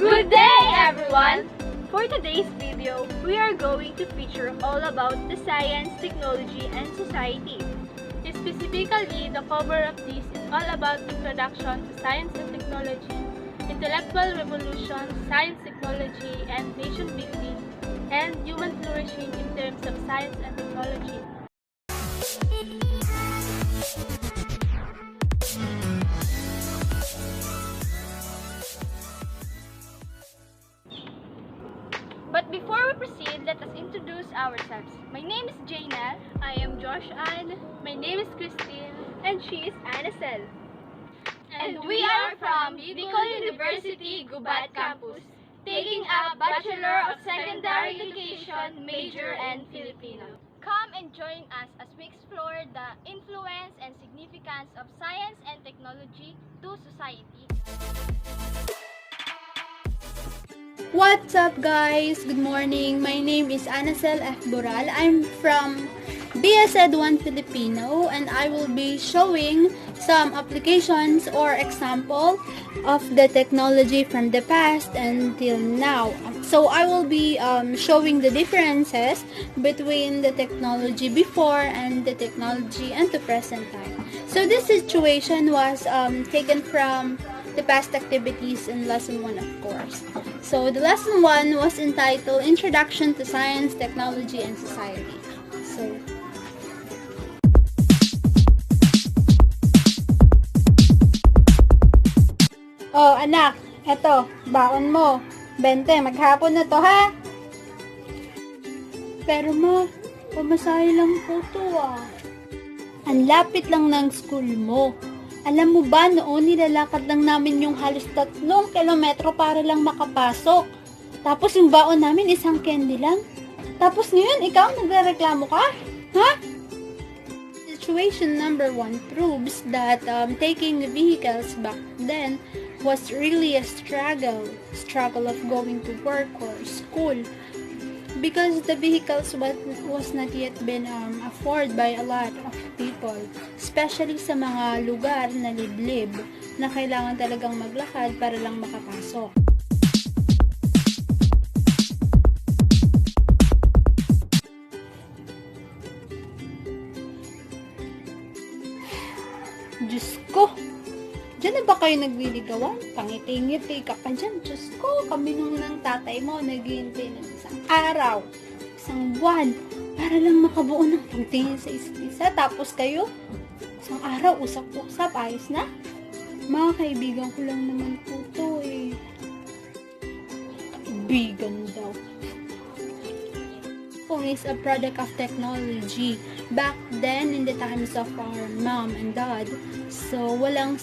Good day, everyone! For today's video, we are going to feature all about the science, technology, and society. Specifically, the cover of this is all about introduction to science and technology, intellectual revolution, science, technology, and nation building, and human flourishing in terms of science and technology. But before we proceed, let us introduce ourselves. My name is J-Nel. I am Josh Ann. My name is Christine. And she is Anacel. And we are from Bicol University, Gubat Campus, taking up Bachelor of Secondary Education, major in Filipino. Come and join us as we explore the influence and significance of science and technology to society. What's up, guys? Good morning. My name is Anacel F. Boral. I'm from BSED 1 Filipino, and I will be showing some applications or example of the technology from the past until now. So I will be showing the differences between the technology before and the technology and the present time. So this situation was taken from the past activities in lesson 1, of course. So the lesson 1 was entitled Introduction to Science, Technology, and Society. So oh, anak, eto, baon mo. 20, maghapon na to, ha? Pero ma, pamasahe lang po to, ah. Ang lapit lang ng school mo. Alam mo ba, noon nilalakad lang namin yung halos 3 kilometro para lang makapasok. Tapos yung baon namin 1 candy lang. Tapos ngayon, ikaw nagrereklamo ka? Ha? Situation number 1 proves that taking the vehicles back then was really a struggle. Struggle of going to work or school. Because the vehicles was not yet been afforded by a lot of people, especially sa mga lugar na liblib na kailangan talagang maglakad para lang makapasok. Diyos ko! Diyan na ba kayo nagliligawan? Pangiti-ngiti ka pa dyan. Diyos ko, kami nung ng tatay mo naghihintay ng isang araw, isang buwan, para lang makabuo ng pagtingin sa isa't isa. Tapos kayo, isang araw, usap-usap, ayos na? Mga kaibigan ko lang naman po to eh. Kaibigan daw. Phone is a product of technology. Back then, in the times of our mom and dad, so walang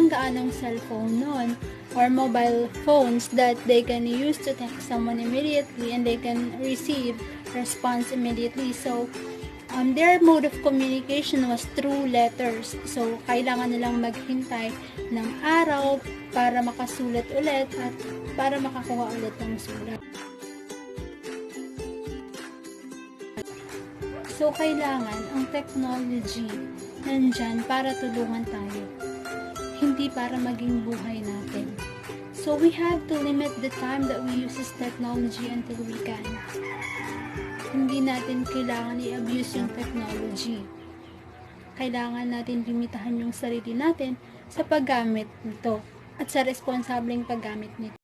gaanong cellphone noon or mobile phones that they can use to text someone immediately and they can receive response immediately. So, their mode of communication was through letters. So, kailangan nilang maghintay ng araw para makasulat ulit at para makakuha ulit ng sulat. So, kailangan ang technology nandyan para tulungan tayo. Hindi para maging buhay natin. So, we have to limit the time that we use this technology until we can. Hindi natin kailangan i-abuse yung technology. Kailangan natin limitahan yung sarili natin sa paggamit nito at sa responsableng paggamit nito.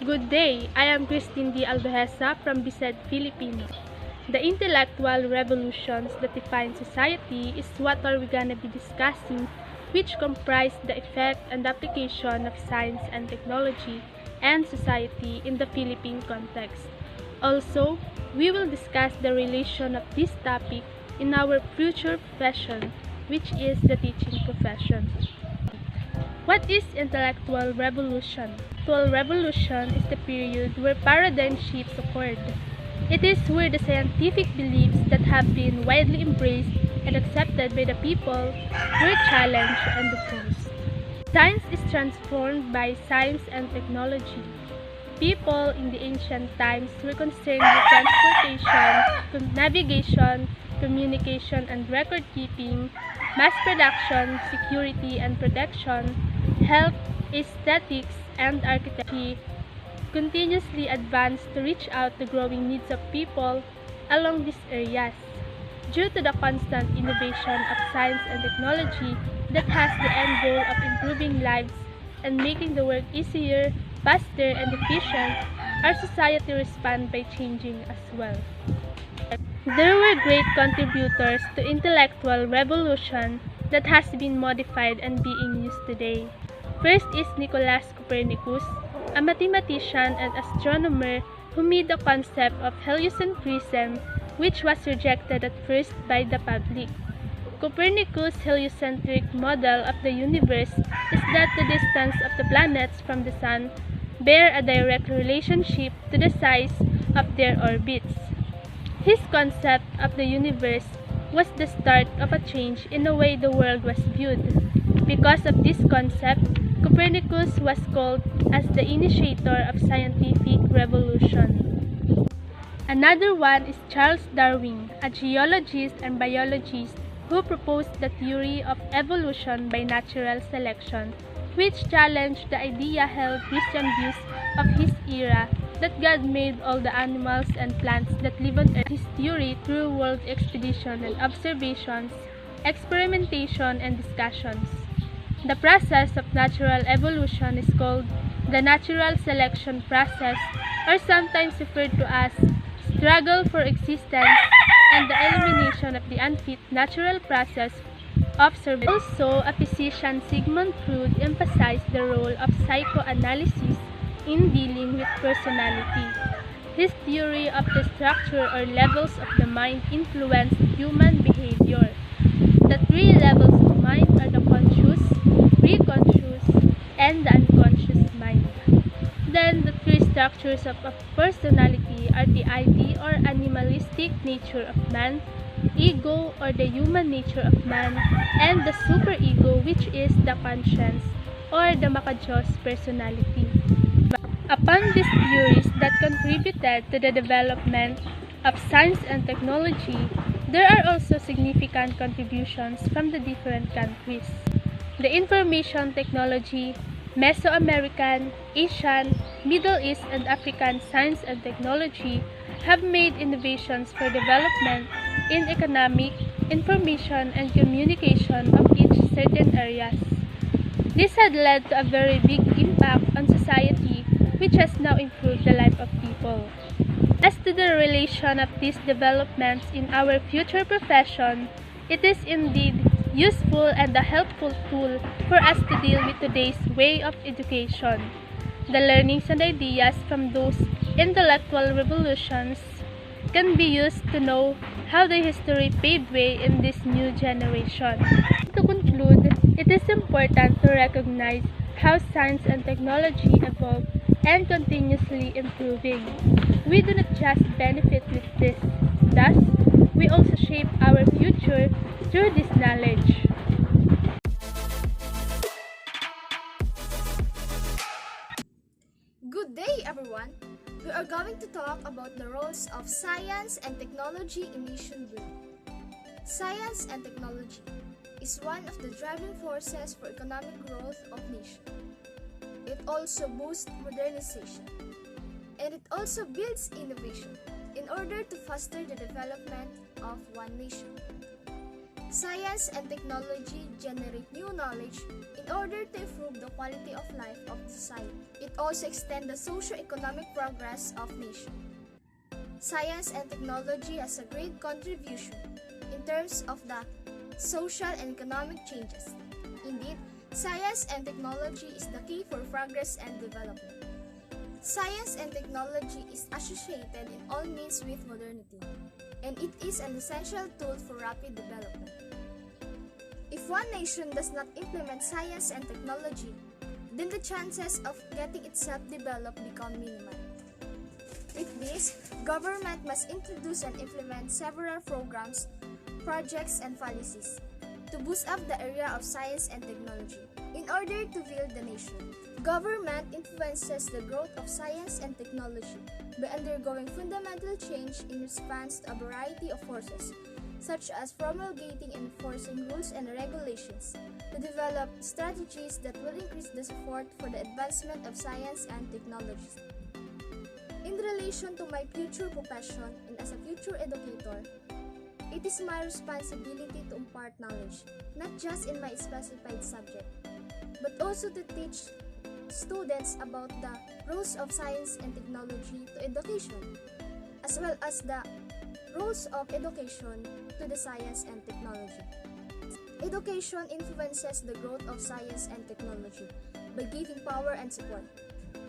Good day, I am Christine D. Albehesa from BSED Filipino. The intellectual revolutions that define society is what are we gonna be discussing, which comprise the effect and application of science and technology and society in the Philippine context. Also, we will discuss the relation of this topic in our future profession, which is the teaching profession. What is intellectual revolution? Intellectual revolution is the period where paradigm shifts occurred. It is where the scientific beliefs that have been widely embraced and accepted by the people were challenged and opposed. Science is transformed by science and technology. People in the ancient times were concerned with transportation, navigation, communication, and record keeping, mass production, security and protection, health, aesthetics, and architecture continuously advance to reach out the growing needs of people along these areas. Due to the constant innovation of science and technology that has the end goal of improving lives and making the work easier, faster, and efficient, our society responds by changing as well. There were great contributors to intellectual revolution that has been modified and being used today. First is Nicolas Copernicus, a mathematician and astronomer who made the concept of heliocentrism, which was rejected at first by the public. Copernicus' heliocentric model of the universe is that the distance of the planets from the Sun bear a direct relationship to the size of their orbits. His concept of the universe was the start of a change in the way the world was viewed. Because of this concept, Copernicus was called as the initiator of scientific revolution. Another one is Charles Darwin, a geologist and biologist who proposed the theory of evolution by natural selection, which challenged the idea held Christian views of his era that God made all the animals and plants that live on Earth. His theory through world expedition and observations, experimentation, and discussions. The process of natural evolution is called the natural selection process, or sometimes referred to as struggle for existence and the elimination of the unfit natural process of survival. Also, a physician, Sigmund Freud, emphasized the role of psychoanalysis in dealing with personality. His theory of the structure or levels of the mind influenced human behavior. The three levels of mind are the conscious, preconscious, and the unconscious mind. Then, the three structures of a personality are the ID or animalistic nature of man, ego or the human nature of man, and the superego, which is the conscience or the makajos personality. Upon these theories that contributed to the development of science and technology, there are also significant contributions from the different countries. The information technology, Mesoamerican, Asian, Middle East, and African science and technology have made innovations for development in economic, information, and communication of each certain areas. This had led to a very big impact on society, which has now improved the life of people. As to the relation of these developments in our future profession, it is indeed useful and a helpful tool for us to deal with today's way of education. The learnings and ideas from those intellectual revolutions can be used to know how the history paved way in this new generation. To conclude, it is important to recognize how science and technology evolve and continuously improving. We do not just benefit with this, thus, we also shape our future through this knowledge. Good day, everyone! We are going to talk about the roles of science and technology in nation building. Science and technology is one of the driving forces for economic growth of nation. It also boosts modernization, and it also builds innovation in order to foster the development of one nation. Science and technology generate new knowledge in order to improve the quality of life of society. It also extends the socio-economic progress of nation. Science and technology has a great contribution in terms of the social and economic changes. Indeed, science and technology is the key for progress and development. Science and technology is associated in all means with modernity, and it is an essential tool for rapid development. If one nation does not implement science and technology, then the chances of getting itself developed become minimal. With this, government must introduce and implement several programs, projects, and policies to boost up the area of science and technology. In order to build the nation, government influences the growth of science and technology by undergoing fundamental change in response to a variety of forces, such as promulgating and enforcing rules and regulations, to develop strategies that will increase the support for the advancement of science and technology. In relation to my future profession and as a future educator, it is my responsibility to impart knowledge, not just in my specified subject, but also to teach students about the roles of science and technology to education, as well as the roles of education to the science and technology. Education influences the growth of science and technology by giving power and support.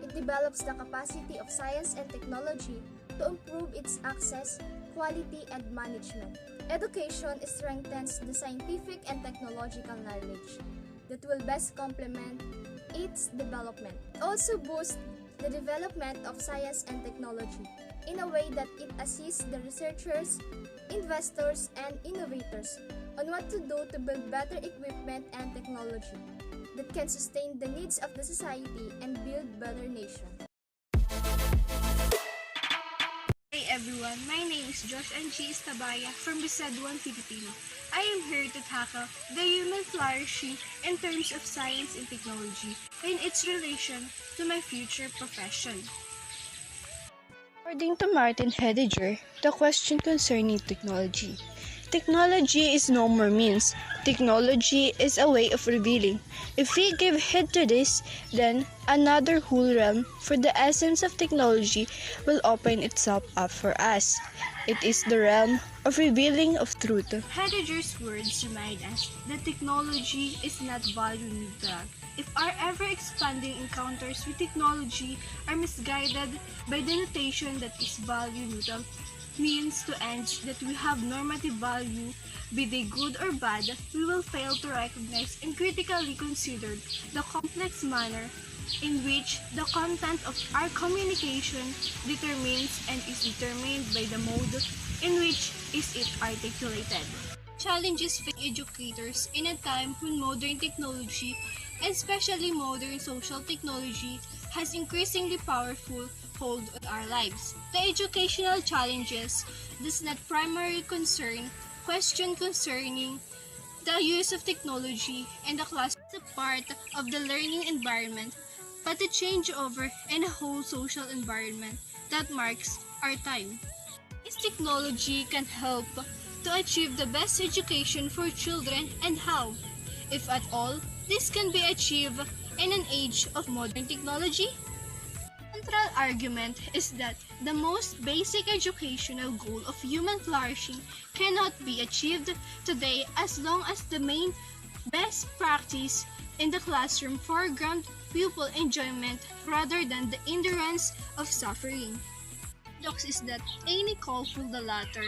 It develops the capacity of science and technology to improve its access, quality, and management. Education strengthens the scientific and technological knowledge that will best complement its development. It also boosts the development of science and technology in a way that it assists the researchers, investors, and innovators on what to do to build better equipment and technology that can sustain the needs of the society and build better nation. Hey everyone, my name is Josh Angie Istabaya from Bisaduan, Filipino. I am here to tackle the human flourishing in terms of science and technology and its relation to my future profession. According to Martin Heidegger, the question concerning technology. Technology is no more means. Technology is a way of revealing. If we give heed to this, then another whole realm for the essence of technology will open itself up for us. It is the realm of revealing of truth. Heidegger's words remind us that technology is not value neutral. If our ever-expanding encounters with technology are misguided by the notation that is value neutral, means to ends that we have normative value, be they good or bad, we will fail to recognize and critically consider the complex manner in which the content of our communication determines and is determined by the mode in which is it articulated. Challenges face educators in a time when modern technology, and especially modern social technology, has increasingly powerful hold on our lives. The educational challenges does not primarily question concerning the use of technology and the class as a part of the learning environment, but the changeover and a whole social environment that marks our time. This technology can help to achieve the best education for children and how, if at all, this can be achieved in an age of modern technology? The central argument is that the most basic educational goal of human flourishing cannot be achieved today as long as the main best practice in the classroom foreground pupil enjoyment rather than the endurance of suffering. The paradox is that any call for the latter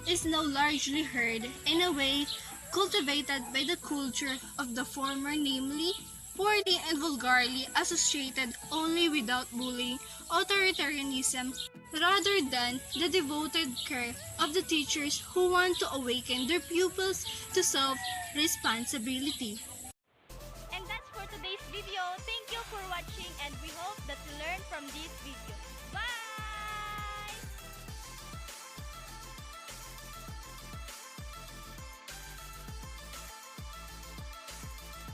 is now largely heard in a way cultivated by the culture of the former, namely, poorly and vulgarly associated only without bullying, authoritarianism, rather than the devoted care of the teachers who want to awaken their pupils to self-responsibility.